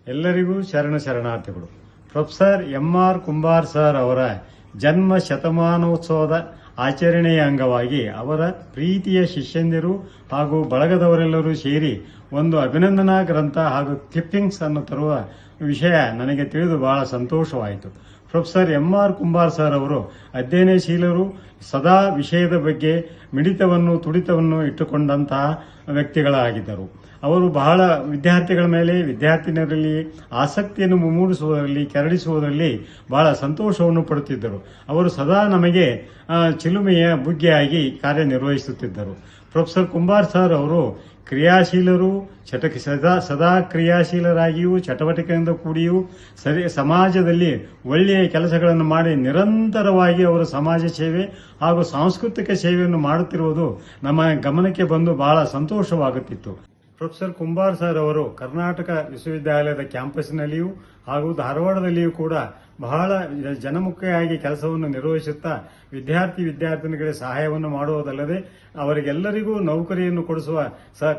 ಎಲ್ಲರಿಗೂ ಶರಣಾರ್ಥಿಗಳು. Professor M R. Kumbar sir ಅವರ ಜನ್ಮ ಶತಮಾನೋತ್ಸವದ ಆಚರಣೆಯ ಅಂಗವಾಗಿ ಅವರ ಪ್ರೀತಿಯ ಶಿಷ್ಯಂದಿರು ಹಾಗೂ ಬಳಗದವರೆಲ್ಲರೂ ಸೇರಿ ಒಂದು ಅಭಿನಂದನಾ ಗ್ರಂಥ ಹಾಗೂ ಕ್ಲಿಪ್ಪಿಂಗ್ಸ್ ಅನ್ನು ತರುವ ವಿಷಯ ನನಗೆ ತಿಳಿದು ಬಹಳ ಸಂತೋಷವಾಯಿತು. Professor M R. ಕುಂಬಾರ್ ಸರ್ ಅವರು ಅಧ್ಯಯನಶೀಲರು, ಸದಾ ವಿಷಯದ ಬಗ್ಗೆ ಮಿಡಿತವನ್ನು ತುಡಿತವನ್ನು ಇಟ್ಟುಕೊಂಡಂತಹ ವ್ಯಕ್ತಿಗಳಾಗಿದ್ದರು. ಅವರು ಬಹಳ ವಿದ್ಯಾರ್ಥಿಗಳ ಮೇಲೆ, ವಿದ್ಯಾರ್ಥಿನಿಯರಲ್ಲಿ ಆಸಕ್ತಿಯನ್ನು ಮೂಡಿಸುವುದರಲ್ಲಿ, ಕೆರಳಿಸುವುದರಲ್ಲಿ ಬಹಳ ಸಂತೋಷವನ್ನು ಪಡುತ್ತಿದ್ದರು. ಅವರು ಸದಾ ನಮಗೆ ಚಿಲುಮೆಯ ಬುಗ್ಗೆಯಾಗಿ ಕಾರ್ಯನಿರ್ವಹಿಸುತ್ತಿದ್ದರು. ಪ್ರೊಫೆಸರ್ ಕುಂಬಾರ್ ಸರ್ ಅವರು ಕ್ರಿಯಾಶೀಲರು, ಸದಾ ಕ್ರಿಯಾಶೀಲರಾಗಿಯೂ ಚಟುವಟಿಕೆಯಿಂದ ಕೂಡಿಯೂ ಸಮಾಜದಲ್ಲಿ ಒಳ್ಳೆಯ ಕೆಲಸಗಳನ್ನು ಮಾಡಿ ನಿರಂತರವಾಗಿ ಅವರು ಸಮಾಜ ಸೇವೆ ಹಾಗೂ ಸಾಂಸ್ಕೃತಿಕ ಸೇವೆಯನ್ನು ಮಾಡುತ್ತಿರುವುದು ನಮ್ಮ ಗಮನಕ್ಕೆ ಬಂದು ಬಹಳ ಸಂತೋಷವಾಗುತ್ತಿತ್ತು. ಪ್ರೊಫೆಸರ್ ಕುಂಬಾರ್ ಸರ್ ಅವರು ಕರ್ನಾಟಕ ವಿಶ್ವವಿದ್ಯಾಲಯದ ಕ್ಯಾಂಪಸ್ನಲ್ಲಿಯೂ ಹಾಗೂ ಧಾರವಾಡದಲ್ಲಿಯೂ ಕೂಡ ಬಹಳ ಜನಮುಖಿಯಾಗಿ ಕೆಲಸವನ್ನು ನಿರ್ವಹಿಸುತ್ತಾ ವಿದ್ಯಾರ್ಥಿನಿಗಳಿಗೆ ಸಹಾಯವನ್ನು ಮಾಡುವುದಲ್ಲದೆ ಅವರಿಗೆಲ್ಲರಿಗೂ ನೌಕರಿಯನ್ನು ಕೊಡಿಸುವ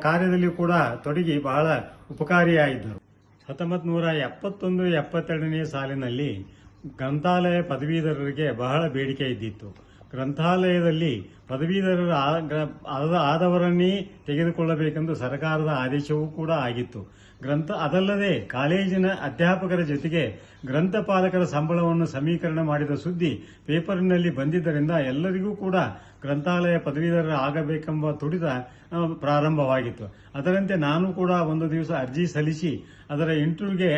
ಕಾರ್ಯದಲ್ಲಿಯೂ ಕೂಡ ತೊಡಗಿ ಬಹಳ ಉಪಕಾರಿಯಾಗಿದ್ದರು. 1971-72ನೇ ಸಾಲಿನಲ್ಲಿ ಗ್ರಂಥಾಲಯ ಪದವೀಧರರಿಗೆ ಬಹಳ ಬೇಡಿಕೆ ಇದ್ದಿತ್ತು. ಗ್ರಂಥಾಲಯದಲ್ಲಿ ಪದವೀಧರರ ಆದವರನ್ನೇ ತೆಗೆದುಕೊಳ್ಳಬೇಕೆಂದು ಸರ್ಕಾರದ ಆದೇಶವೂ ಕೂಡ ಆಗಿತ್ತು. ಅದಲ್ಲದೆ ಕಾಲೇಜಿನ ಅಧ್ಯಾಪಕರ ಜೊತೆಗೆ ಗ್ರಂಥಪಾಲಕರ ಸಂಬಳವನ್ನು ಸಮೀಕರಣ ಮಾಡಿದ ಸುದ್ದಿ ಪೇಪರ್ನಲ್ಲಿ ಬಂದಿದ್ದರಿಂದ ಎಲ್ಲರಿಗೂ ಕೂಡ ಗ್ರಂಥಾಲಯ ಪದವೀಧರ ಆಗಬೇಕೆಂಬ ತುಡಿತ ಪ್ರಾರಂಭವಾಗಿತ್ತು. ಅದರಂತೆ ನಾನು ಕೂಡ ಒಂದು ದಿವಸ ಅರ್ಜಿ ಸಲ್ಲಿಸಿ ಅದರ ಇಂಟರ್ವ್ಯೂಗೆ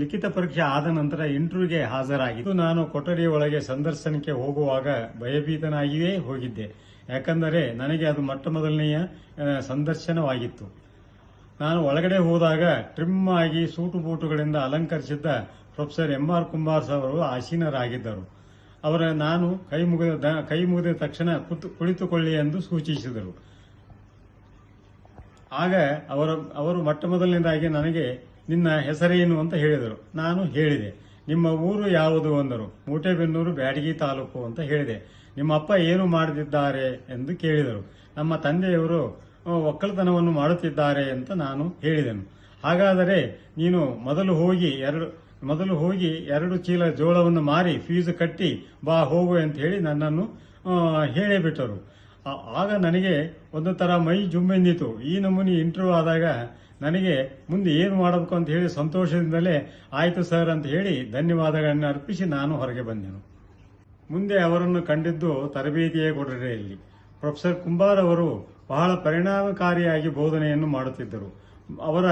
ಲಿಖಿತ ಪರೀಕ್ಷೆ ಆದ ನಂತರ ಇಂಟರ್ವ್ಯೂಗೆ ಹಾಜರಾಗಿದ್ದು, ನಾನು ಕೊಠಡಿಯ ಒಳಗೆ ಸಂದರ್ಶನಕ್ಕೆ ಹೋಗುವಾಗ ಭಯಭೀತನಾಗಿಯೇ ಹೋಗಿದ್ದೆ. ಯಾಕಂದರೆ ನನಗೆ ಅದು ಮೊದಲನೆಯ ಸಂದರ್ಶನವಾಗಿತ್ತು. ನಾನು ಒಳಗಡೆ ಹೋದಾಗ ಟ್ರಿಮ್ ಆಗಿ ಸೂಟು ಬೂಟುಗಳಿಂದ ಅಲಂಕರಿಸಿದ್ದ ಪ್ರೊಫೆಸರ್ ಎಂ.ಆರ್. ಕುಂಬಾರ್ ಸರ್ ಅವರು ಆಸೀನರಾಗಿದ್ದರು. ನಾನು ಕೈ ಮುಗಿದ ತಕ್ಷಣ ಕುಳಿತುಕೊಳ್ಳಿ ಎಂದು ಸೂಚಿಸಿದರು. ಆಗ ಅವರು ಮೊದಲನೇದಾಗಿ ನನಗೆ ನಿನ್ನ ಹೆಸರೇನು ಅಂತ ಹೇಳಿದರು. ನಾನು ಹೇಳಿದೆ. ನಿಮ್ಮ ಊರು ಯಾವುದು ಅಂದರು. ಮೂಟೆಬೆನ್ನೂರು, ಬ್ಯಾಡಗಿ ತಾಲೂಕು ಅಂತ ಹೇಳಿದೆ. ನಿಮ್ಮ ಅಪ್ಪ ಏನು ಮಾಡುತ್ತಿದ್ದಾರೆ ಎಂದು ಕೇಳಿದರು. ನಮ್ಮ ತಂದೆಯವರು ಒಕ್ಕಲತನವನ್ನು ಮಾಡುತ್ತಿದ್ದಾರೆ ಅಂತ ನಾನು ಹೇಳಿದೆನು. ಹಾಗಾದರೆ ನೀನು ಮೊದಲು ಹೋಗಿ 2 ಚೀಲ ಜೋಳವನ್ನು ಮಾರಿ ಫೀಸ್ ಕಟ್ಟಿ ಬಾ ಹೋಗು ಅಂತ ಹೇಳಿ ನನ್ನನ್ನು ಹೇಳಿಬಿಟ್ಟರು. ಆಗ ನನಗೆ ಒಂದು ತರ ಮೈ ಜುಮ್ಮೆಂದಿತು. ಈ ನಮೂನಿ ಇಂಟರ್ವ್ಯೂ ಆದಾಗ ನನಗೆ ಮುಂದೆ ಏನು ಮಾಡಬೇಕು ಅಂತ ಹೇಳಿ ಸಂತೋಷದಿಂದಲೇ ಆಯ್ತು ಸರ್ ಅಂತ ಹೇಳಿ ಧನ್ಯವಾದಗಳನ್ನು ಅರ್ಪಿಸಿ ನಾನು ಹೊರಗೆ ಬಂದೆನು. ಮುಂದೆ ಅವರನ್ನು ಕಂಡಿದ್ದು ತರಬೇತಿಯ ಕೊಠಡಿಯಲ್ಲಿ. ಪ್ರೊಫೆಸರ್ ಕುಂಬಾರ್ ಅವರು ಬಹಳ ಪರಿಣಾಮಕಾರಿಯಾಗಿ ಬೋಧನೆಯನ್ನು ಮಾಡುತ್ತಿದ್ದರು. ಅವರ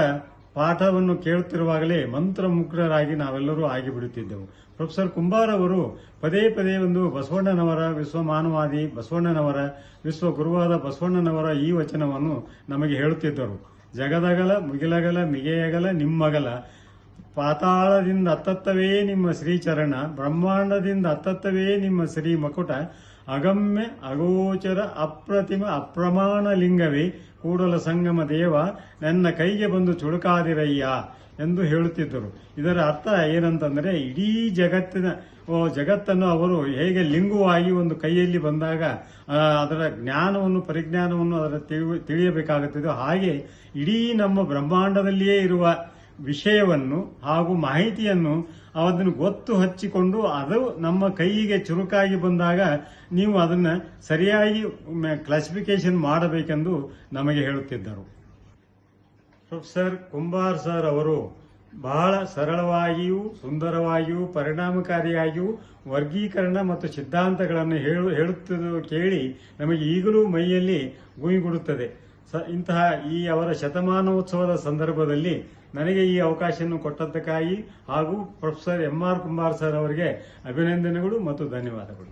ಪಾಠವನ್ನು ಕೇಳುತ್ತಿರುವಾಗಲೇ ಮಂತ್ರಮುಗ್ಧರಾಗಿ ನಾವೆಲ್ಲರೂ ಆಗಿಬಿಡುತ್ತಿದ್ದೆವು. ಪ್ರೊಫೆಸರ್ ಕುಂಬಾರ್ ಅವರು ಪದೇ ಒಂದು ಬಸವಣ್ಣನವರ, ವಿಶ್ವಮಾನವಾದಿ ಬಸವಣ್ಣನವರ, ವಿಶ್ವ ಗುರುವಾದ ಬಸವಣ್ಣನವರ ಈ ವಚನವನ್ನು ನಮಗೆ ಹೇಳುತ್ತಿದ್ದರು. ಜಗದಗಲ ಮುಗಿಲಗಲ ಮಿಗೆಯಗಲ ನಿಮ್ಮಗಲ, ಪಾತಾಳದಿಂದ ಅತ್ತತ್ತವೇ ನಿಮ್ಮ ಶ್ರೀಚರಣ, ಬ್ರಹ್ಮಾಂಡದಿಂದ ಅತ್ತತ್ತವೇ ನಿಮ್ಮ ಶ್ರೀ ಮಕುಟ, ಅಗಮ್ಯ ಅಗೋಚರ ಅಪ್ರತಿಮ ಅಪ್ರಮಾಣ ಲಿಂಗವೇ ಕೂಡಲ ಸಂಗಮ ದೇವ, ನನ್ನ ಕೈಗೆ ಬಂದು ಚುಳುಕಾದಿರಯ್ಯ ಎಂದು ಹೇಳುತ್ತಿದ್ದರು. ಇದರ ಅರ್ಥ ಏನಂತಂದರೆ, ಇಡೀ ಜಗತ್ತನ್ನು ಅವರು ಹೇಗೆ ಲಿಂಗುವಾಗಿ ಒಂದು ಕೈಯಲ್ಲಿ ಬಂದಾಗ ಅದರ ಪರಿಜ್ಞಾನವನ್ನು ಅದರ ತಿಳಿಯಬೇಕಾಗುತ್ತಿದೆ, ಹಾಗೆ ಇಡೀ ನಮ್ಮ ಬ್ರಹ್ಮಾಂಡದಲ್ಲಿಯೇ ಇರುವ ವಿಷಯವನ್ನು ಹಾಗೂ ಮಾಹಿತಿಯನ್ನು ಅದನ್ನು ಗೊತ್ತು ಹಚ್ಚಿಕೊಂಡು ಅದು ನಮ್ಮ ಕೈಗೆ ಚುರುಕಾಗಿ ಬಂದಾಗ ನೀವು ಅದನ್ನು ಸರಿಯಾಗಿ ಕ್ಲಾಸಿಫಿಕೇಶನ್ ಮಾಡಬೇಕೆಂದು ನಮಗೆ ಹೇಳುತ್ತಿದ್ದರು. ಪ್ರೊಫೆಸರ್ ಕುಂಬಾರ್ ಸರ್ ಅವರು ಬಹಳ ಸರಳವಾಗಿಯೂ ಸುಂದರವಾಗಿಯೂ ಪರಿಣಾಮಕಾರಿಯಾಗಿಯೂ ವರ್ಗೀಕರಣ ಮತ್ತು ಸಿದ್ಧಾಂತಗಳನ್ನು ಹೇಳುತ್ತಿರುವುದು ಕೇಳಿ ನಮಗೆ ಈಗಲೂ ಮೈಯಲ್ಲಿ ಗುಮಿಗುಡುತ್ತದೆ. ಇಂತಹ ಅವರ ಶತಮಾನೋತ್ಸವದ ಸಂದರ್ಭದಲ್ಲಿ ನನಗೆ ಈ ಅವಕಾಶವನ್ನು ಕೊಟ್ಟದ್ದಕ್ಕಾಗಿ ಹಾಗೂ ಪ್ರೊಫೆಸರ್ ಎಂ.ಆರ್. ಕುಂಬಾರ್ ಸರ್ ಅವರಿಗೆ ಅಭಿನಂದನೆಗಳು ಮತ್ತು ಧನ್ಯವಾದಗಳು.